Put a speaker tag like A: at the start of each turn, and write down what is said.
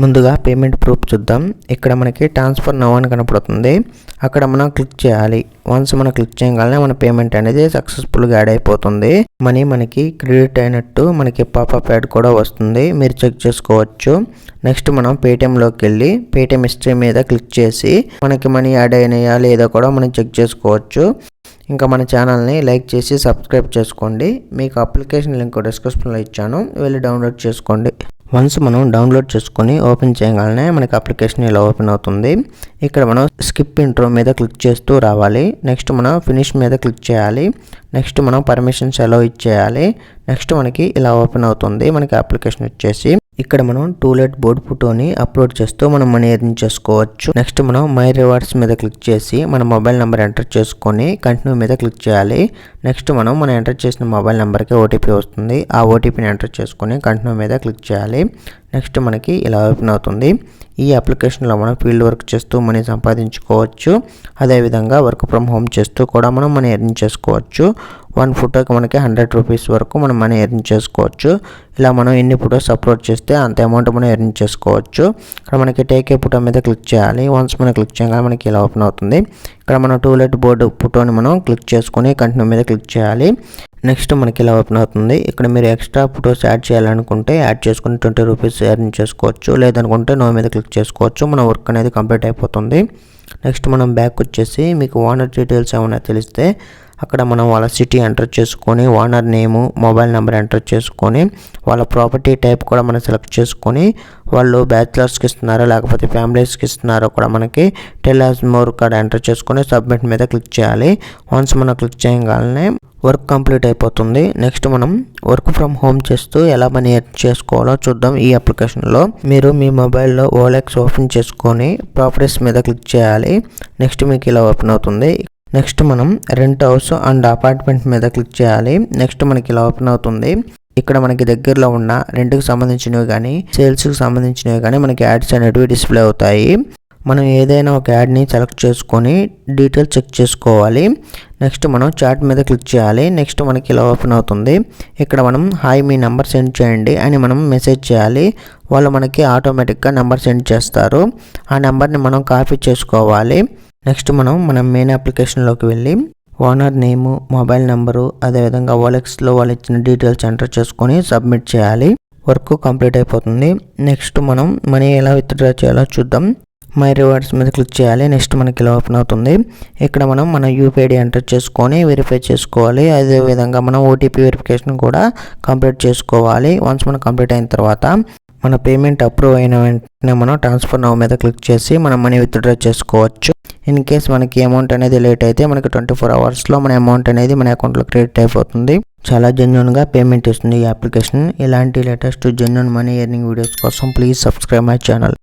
A: ముందుగా payment proof చూద్దాం. ఇక్కడ మనకి ట్రాన్స్ఫర్ నౌ అని కనపడుతుంది. అక్కడ మనం క్లిక్ చేయాలి. వన్స్ మనం క్లిక్ చేయగానే మన పేమెంట్ అనేది సక్సెస్ఫుల్గా యాడ్ అయిపోతుంది. మనీ మనకి క్రెడిట్ అయినట్టు మనకి పాపప్ యాడ్ కూడా వస్తుంది, మీరు చెక్ చేసుకోవచ్చు. నెక్స్ట్ మనం పేటిఎంలోకి వెళ్ళి పేటిఎం హిస్టరీ మీద క్లిక్ చేసి మనకి మనీ యాడ్ అయినాయా లేదా కూడా మనం చెక్ చేసుకోవచ్చు. ఇంకా మన ఛానల్ని లైక్ చేసి సబ్స్క్రైబ్ చేసుకోండి. మీకు అప్లికేషన్ లింక్ డిస్క్రిప్షన్లో ఇచ్చాను, వెళ్ళి డౌన్లోడ్ చేసుకోండి. వన్స్ మనం డౌన్లోడ్ చేసుకొని ఓపెన్ చేయగానే మనకి అప్లికేషన్ ఇలా ఓపెన్ అవుతుంది. ఇక్కడ మనం స్కిప్ ఇంట్రో మీద క్లిక్ చేస్తూ రావాలి. నెక్స్ట్ మనం ఫినిష్ మీద క్లిక్ చేయాలి. నెక్స్ట్ మనం పర్మిషన్స్ అలౌ ఇచ్చేయాలి. నెక్స్ట్ మనకి ఇలా ఓపెన్ అవుతుంది. మనకి అప్లికేషన్ వచ్చేసి ఇక్కడ మనం టూలెట్ బోర్డ్ ఫోటోని అప్లోడ్ చేస్తూ మనం మనీ ఎర్న్ చేసుకోవచ్చు. నెక్స్ట్ మనం మై రివార్డ్స్ మీద క్లిక్ చేసి మన మొబైల్ నెంబర్ ఎంటర్ చేసుకొని కంటిన్యూ మీద క్లిక్ చేయాలి. నెక్స్ట్ మనం ఎంటర్ చేసిన మొబైల్ నెంబర్కి ఓటీపీ వస్తుంది. ఆ ఓటీపీని ఎంటర్ చేసుకొని కంటిన్యూ మీద క్లిక్ చేయాలి. నెక్స్ట్ మనకి ఇలా ఓపెన్ అవుతుంది. ఈ అప్లికేషన్లో మనం ఫీల్డ్ వర్క్ చేస్తూ మనీ సంపాదించుకోవచ్చు. అదేవిధంగా వర్క్ ఫ్రమ్ హోమ్ చేస్తూ కూడా మనం మనీ ఎర్న్ చేసుకోవచ్చు. 1 ఫోటోకి మనకి 100 రూపీస్ వరకు మనం మనీ ఎర్న్ చేసుకోవచ్చు. ఇలా మనం ఎన్ని ఫొటోస్ అప్లోడ్ చేస్తే అంత అమౌంట్ మనం ఎర్న్ చేసుకోవచ్చు. ఇక్కడ మనకి టేక్ ఏ ఫోటో మీద క్లిక్ చేయాలి. వన్స్ మనం క్లిక్ చేయగానే మనకి ఇలా ఓపెన్ అవుతుంది. ఇక్కడ మనం టూలెట్ బోర్డు ఫోటోని మనం క్లిక్ చేసుకొని కంటిన్యూ మీద క్లిక్ చేయాలి. నెక్స్ట్ మనకి ఇలా ఓపెన్ అవుతుంది. ఇక్కడ మీరు ఎక్స్ట్రా ఫొటోస్ యాడ్ చేయాలనుకుంటే యాడ్ చేసుకుని 20 రూపీస్ ఎర్న్ చేసుకోవచ్చు. లేదనుకుంటే నో మీద క్లిక్ చేసుకోవచ్చు. మన వర్క్ అనేది కంప్లీట్ అయిపోతుంది. నెక్స్ట్ మనం బ్యాక్ వచ్చేసి మీకు ఓనర్ డీటెయిల్స్ ఏమైనా తెలిస్తే అక్కడ మనం వాళ్ళ సిటీ ఎంటర్ చేసుకొని ఓనర్ నేము మొబైల్ నెంబర్ ఎంటర్ చేసుకొని వాళ్ళ ప్రాపర్టీ టైప్ కూడా మనం సెలెక్ట్ చేసుకొని వాళ్ళు బ్యాచిలర్స్కి ఇస్తున్నారో లేకపోతే ఫ్యామిలీస్కి ఇస్తున్నారో కూడా మనకి టెల్ అస్ మోర్ కూడా ఎంటర్ చేసుకొని సబ్మిట్ మీద క్లిక్ చేయాలి. వన్స్ మనం క్లిక్ చేయగానే వర్క్ కంప్లీట్ అయిపోతుంది. నెక్స్ట్ మనం వర్క్ ఫ్రమ్ హోమ్ చేస్తూ ఎలా మనీ ఎర్న్ చేసుకోవాలో చూద్దాం. ఈ అప్లికేషన్లో మీరు మీ మొబైల్లో ఓఎల్ఎక్స్ ఓపెన్ చేసుకొని ప్రాపర్టీస్ మీద క్లిక్ చేయాలి. నెక్స్ట్ మీకు ఇలా ఓపెన్ అవుతుంది. నెక్స్ట్ మనం రెంట్ హౌస్ అండ్ అపార్ట్మెంట్ మీద క్లిక్ చేయాలి. నెక్స్ట్ మనకి ఇలా ఓపెన్ అవుతుంది. ఇక్కడ మనకి దగ్గరలో ఉన్న రెంట్కి సంబంధించినవి కానీ సేల్స్కి సంబంధించినవి కానీ మనకి యాడ్స్ అనేటివి డిస్ప్లే అవుతాయి. మనం ఏదైనా ఒక యాడ్ని సెలెక్ట్ చేసుకొని డీటెయిల్స్ చెక్ చేసుకోవాలి. నెక్స్ట్ మనం చాట్ మీద క్లిక్ చేయాలి. నెక్స్ట్ మనకి ఇలా ఓపెన్ అవుతుంది. ఇక్కడ మనం హాయ్ మీ నెంబర్ సెండ్ చేయండి అని మనం మెసేజ్ చేయాలి. వాళ్ళు మనకి ఆటోమేటిక్గా నెంబర్ సెండ్ చేస్తారు. ఆ నెంబర్ని మనం కాపీ చేసుకోవాలి. నెక్స్ట్ మనం మన మెయిన్ అప్లికేషన్లోకి వెళ్ళి ఓనర్ నేము మొబైల్ నెంబరు అదేవిధంగా ఓఎల్ఎక్స్లో వాళ్ళు ఇచ్చిన డీటెయిల్స్ ఎంటర్ చేసుకొని సబ్మిట్ చేయాలి. వర్క్ కంప్లీట్ అయిపోతుంది. నెక్స్ట్ మనం మనీ ఎలా విత్డ్రా చేయాలో చూద్దాం. మై రివార్డ్స్ మీద క్లిక్ చేయాలి. నెక్స్ట్ మనకి ఇలా ఓపెన్ అవుతుంది. ఇక్కడ మనం మన యూపీఐడి ఎంటర్ చేసుకొని వెరిఫై చేసుకోవాలి. అదేవిధంగా మనం ఓటీపీ వెరిఫికేషన్ కూడా కంప్లీట్ చేసుకోవాలి. వన్స్ మనం కంప్లీట్ అయిన తర్వాత మన పేమెంట్ అప్రూవ్ అయిన వెంటనే మనం ట్రాన్స్ఫర్ నౌ మీద క్లిక్ చేసి మనం మనీ విత్డ్రా చేసుకోవచ్చు. ఇన్ కేస్ మనకి అమౌంట్ అనేది లేట్ అయితే మనకి 24 అవర్స్లో మన అమౌంట్ అనేది మన అకౌంట్లో క్రెడిట్ అయిపోతుంది. చాలా జెన్యూన్గా పేమెంట్ ఇస్తుంది ఈ అప్లికేషన్. ఇలాంటి latest genuine money earning videos కోసం ప్లీజ్ సబ్స్క్రైబ్ మై ఛానల్.